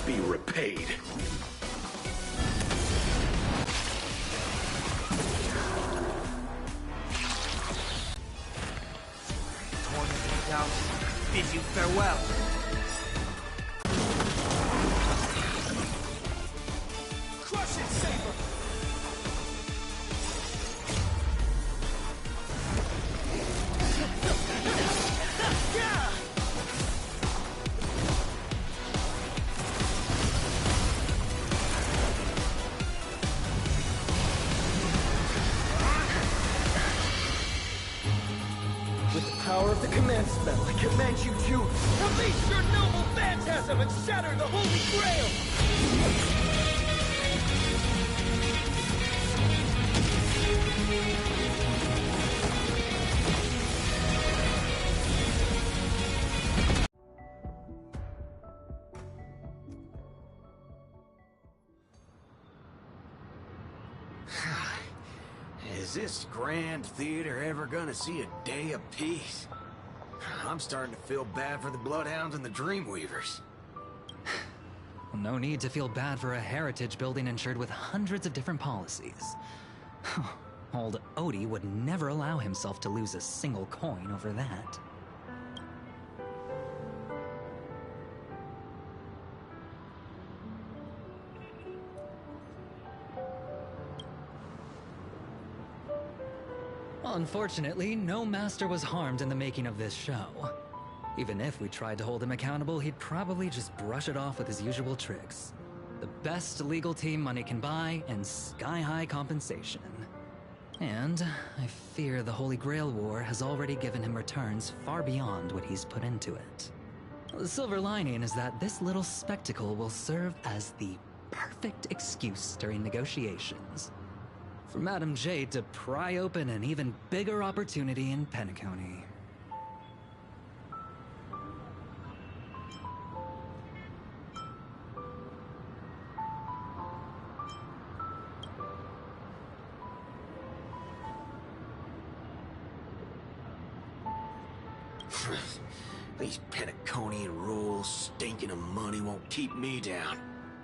be repaid. Torment out. Bid you farewell. Crush it, Saber! With the power of the command spell, I command you to release your noble phantasm and shatter the Holy Grail! Is this grand theater ever gonna see a day of peace? I'm starting to feel bad for the Bloodhounds and the Dreamweavers. No need to feel bad for a heritage building insured with hundreds of different policies. Old Odie would never allow himself to lose a single coin over that. Unfortunately, no master was harmed in the making of this show. Even if we tried to hold him accountable, he'd probably just brush it off with his usual tricks. The best legal team money can buy, and sky-high compensation. And I fear the Holy Grail War has already given him returns far beyond what he's put into it. The silver lining is that this little spectacle will serve as the perfect excuse during negotiations for Madame Jade to pry open an even bigger opportunity in Penacony. These Penaconian rules, stinking of money won't keep me down.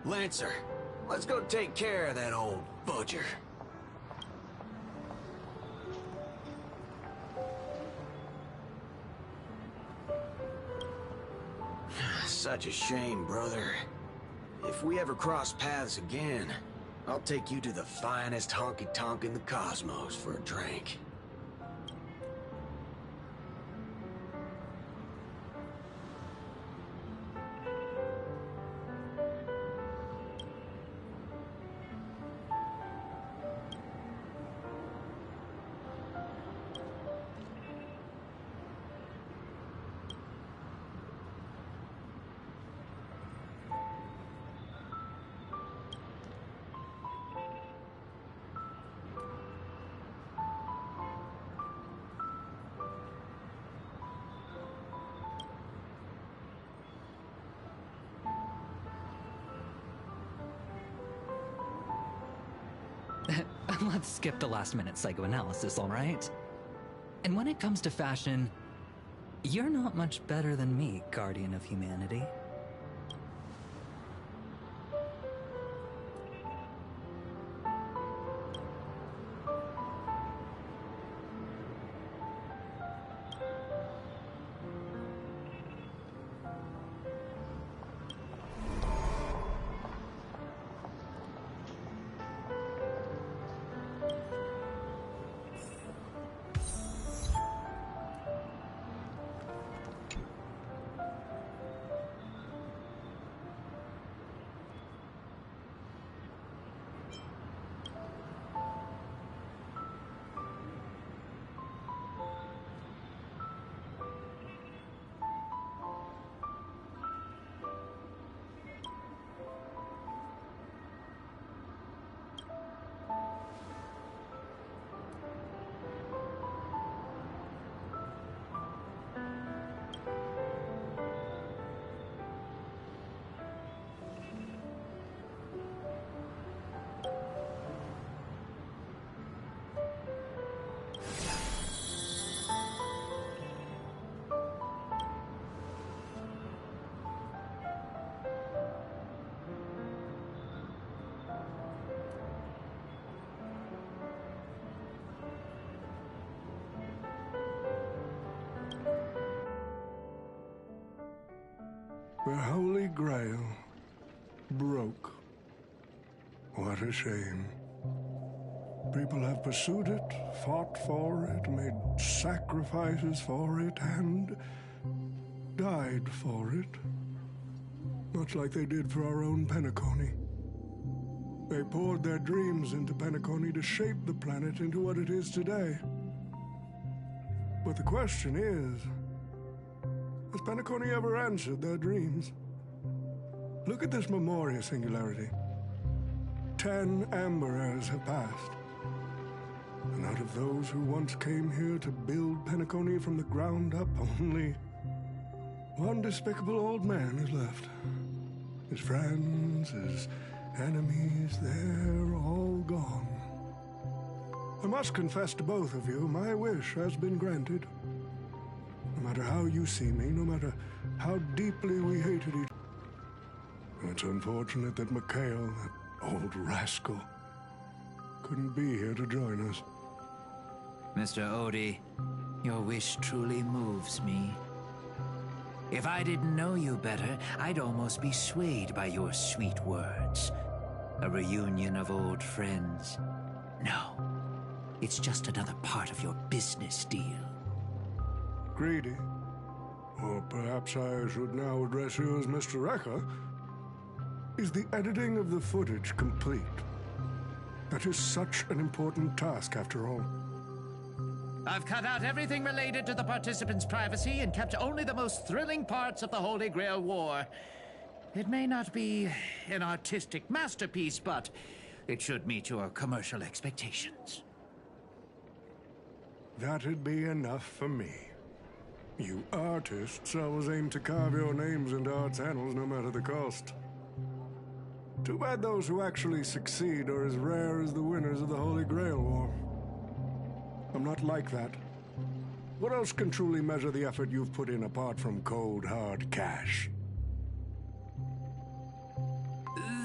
Lancer, let's go take care of that old butcher. Such a shame, brother. If we ever cross paths again, I'll take you to the finest honky-tonk in the cosmos for a drink. Let's skip the last-minute psychoanalysis, all right? And when it comes to fashion, you're not much better than me, Guardian of Humanity. The Holy Grail broke. What a shame. People have pursued it, fought for it, made sacrifices for it, and died for it. Much like they did for our own Penacony. They poured their dreams into Penacony to shape the planet into what it is today. But the question is, has Penacony ever answered their dreams? Look at this Memoria singularity. 10 Amber Heirs have passed. And out of those who once came here to build Penacony from the ground up, only one despicable old man is left. His friends, his enemies, they're all gone. I must confess to both of you, my wish has been granted. No matter how you see me, no matter how deeply we hated each other. It's unfortunate that Mikhail, that old rascal, couldn't be here to join us. Mr. Odie, your wish truly moves me. If I didn't know you better, I'd almost be swayed by your sweet words. A reunion of old friends. No, it's just another part of your business deal. Greedy? Or perhaps I should now address you as Mr. Rekka. Is the editing of the footage complete? That is such an important task, after all. I've cut out everything related to the participants' privacy and kept only the most thrilling parts of the Holy Grail War. It may not be an artistic masterpiece, but it should meet your commercial expectations. That'd be enough for me. You artists always aim to carve your names into art's annals no matter the cost. Too bad those who actually succeed are as rare as the winners of the Holy Grail War. I'm not like that. What else can truly measure the effort you've put in apart from cold, hard cash?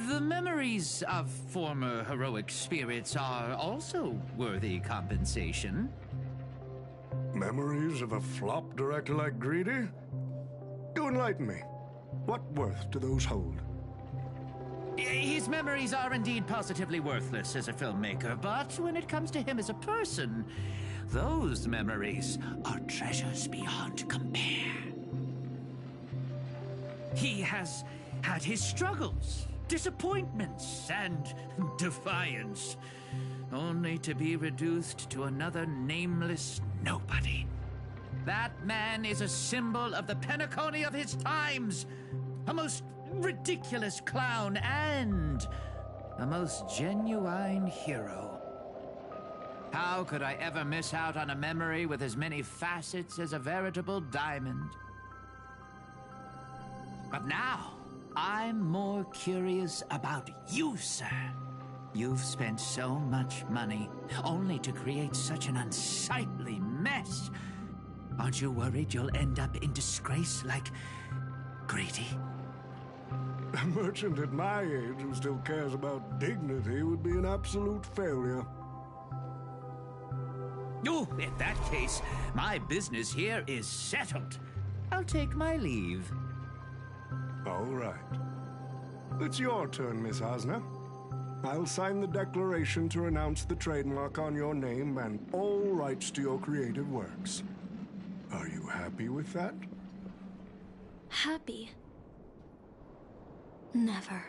The memories of former heroic spirits are also worthy compensation. Memories of a flop director like Greedy? Do enlighten me. What worth do those hold? His memories are indeed positively worthless as a filmmaker, but when it comes to him as a person, those memories are treasures beyond compare. He has had his struggles, disappointments, and defiance, only to be reduced to another nameless nobody. That man is a symbol of the Penacony of his times, a most ridiculous clown and a most genuine hero. How could I ever miss out on a memory with as many facets as a veritable diamond? But now, I'm more curious about you, sir. You've spent so much money, only to create such an unsightly mess. Aren't you worried you'll end up in disgrace like Greedy? A merchant at my age who still cares about dignity would be an absolute failure. Oh, in that case, my business here is settled. I'll take my leave. All right. It's your turn, Miss Osna. I'll sign the declaration to renounce the trademark on your name and all rights to your creative works. Are you happy with that? Happy? Never.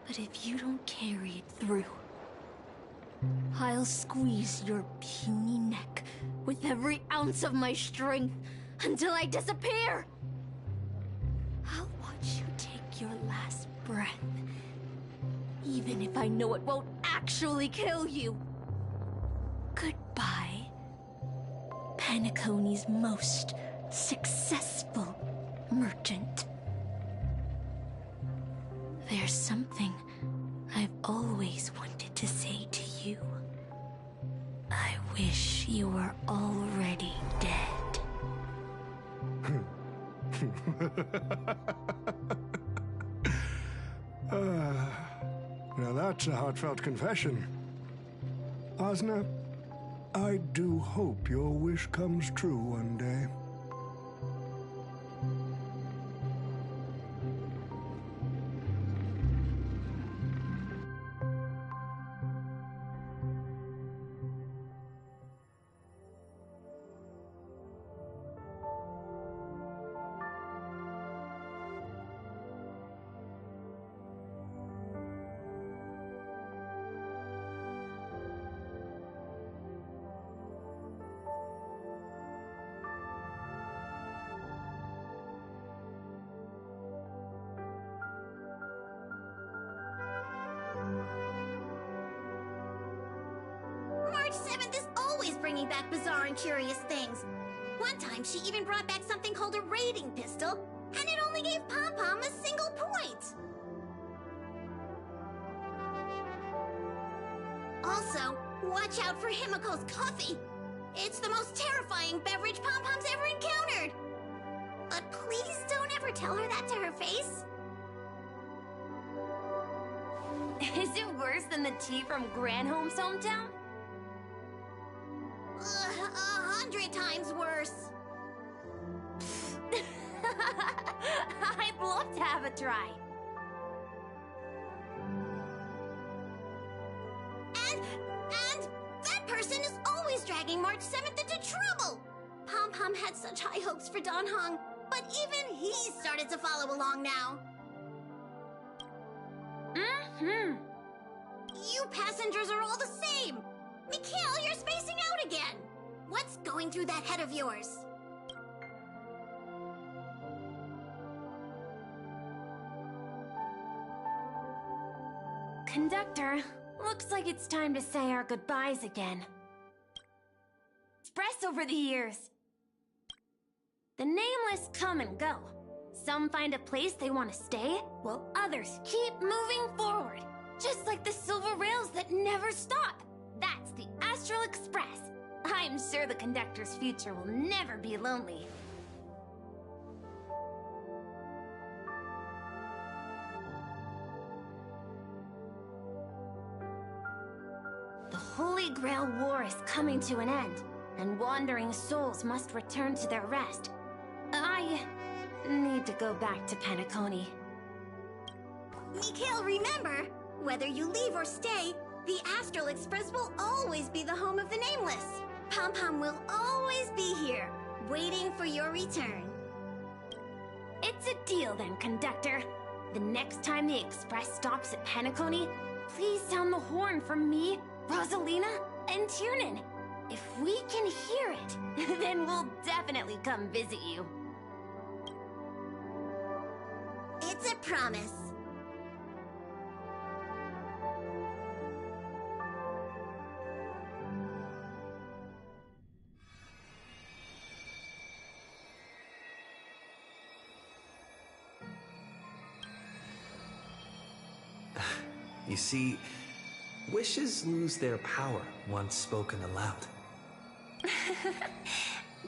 But if you don't carry it through, I'll squeeze your puny neck with every ounce of my strength until I disappear! I'll watch you take your last breath, even if I know it won't actually kill you. Goodbye, Penacony's most successful merchant. There's something I've always wanted to say to you. I wish you were already dead. Now that's a heartfelt confession. Osna, I do hope your wish comes true one day. bringing back bizarre and curious things. One time, she even brought back something called a raiding pistol, and it only gave Pom-Pom a single point. Also, watch out for Himiko's coffee. It's the most terrifying beverage Pom-Pom's ever encountered. But please don't ever tell her that to her face. Is it worse than the tea from Granholm's hometown? 100 times worse. I'd love to have a try. And that person is always dragging March 7th into trouble. Pom-Pom had such high hopes for Dan Heng, but even he started to follow along now. Mm-hmm. You passengers are all the same. Mikhail, you're spacing out again. What's going through that head of yours? Conductor, looks like it's time to say our goodbyes again. Express over the years. The nameless come and go. Some find a place they want to stay, while others keep moving forward. Just like the silver rails that never stop. That's the Astral Express. I'm sure the conductor's future will never be lonely. The Holy Grail War is coming to an end, and wandering souls must return to their rest. I need to go back to Penacony. Mikhail, remember, whether you leave or stay, the Astral Express will always be the home of the Nameless. Pom-Pom will always be here, waiting for your return. It's a deal then, conductor. The next time the express stops at Penacony, please sound the horn for me, Rosalina, and Tiernan. If we can hear it, then we'll definitely come visit you. It's a promise. You see, wishes lose their power once spoken aloud.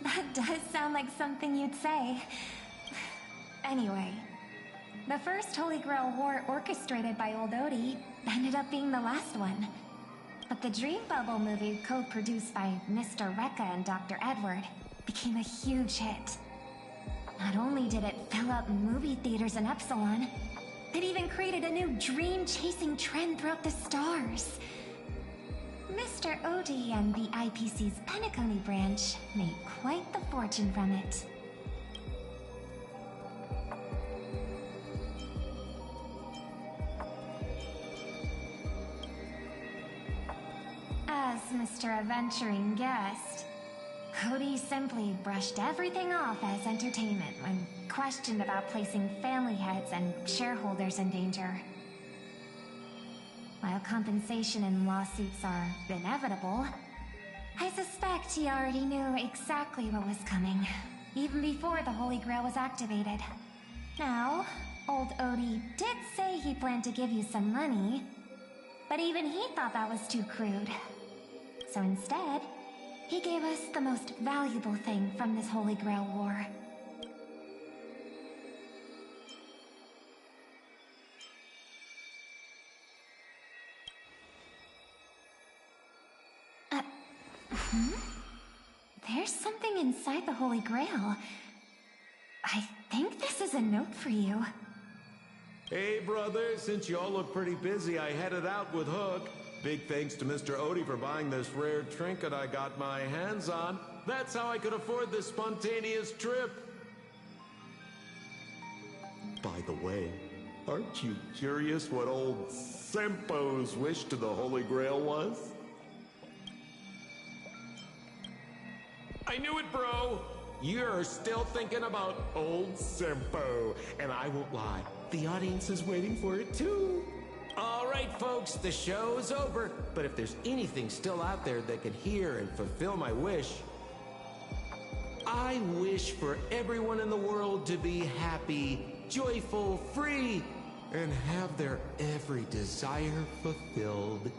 That does sound like something you'd say. Anyway, the first Holy Grail War orchestrated by Old Odie ended up being the last one. But the Dream Bubble movie, co-produced by Mr. Rekka and Dr. Edward, became a huge hit. Not only did it fill up movie theaters in Epsilon, it even created a new dream-chasing trend throughout the stars. Mr. Odie and the IPC's Penacony branch made quite the fortune from it. As Mr. Adventuring guessed, Odie simply brushed everything off as entertainment when questioned about placing family heads and shareholders in danger. While compensation and lawsuits are inevitable, I suspect he already knew exactly what was coming, even before the Holy Grail was activated. Now, old Odie did say he planned to give you some money, but even he thought that was too crude. So instead, he gave us the most valuable thing from this Holy Grail War. There's something inside the Holy Grail. I think this is a note for you. Hey, brother, since y'all look pretty busy, I headed out with Hook. Big thanks to Mr. Odie for buying this rare trinket I got my hands on. That's how I could afford this spontaneous trip. By the way, aren't you curious what old Sempo's wish to the Holy Grail was? I knew it, bro! You're still thinking about old Sempo, and I won't lie, the audience is waiting for it too. All right, folks, the show's over. But if there's anything still out there that can hear and fulfill my wish, I wish for everyone in the world to be happy, joyful, free, and have their every desire fulfilled.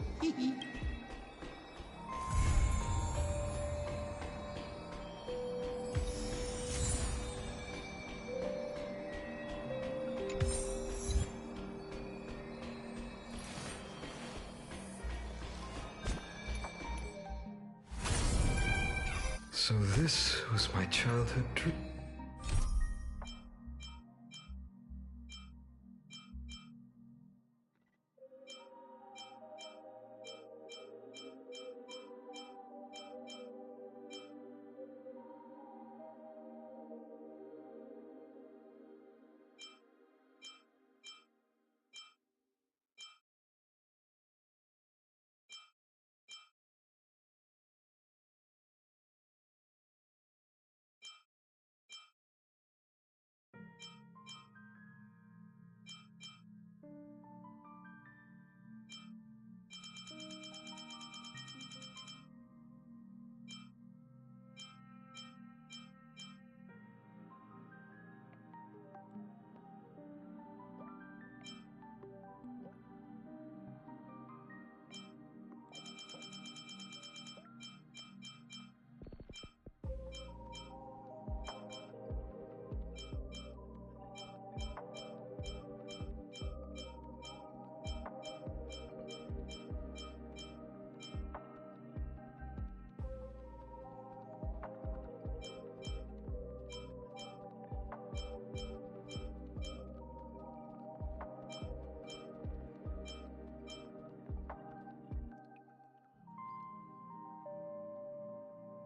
So this was my childhood dream.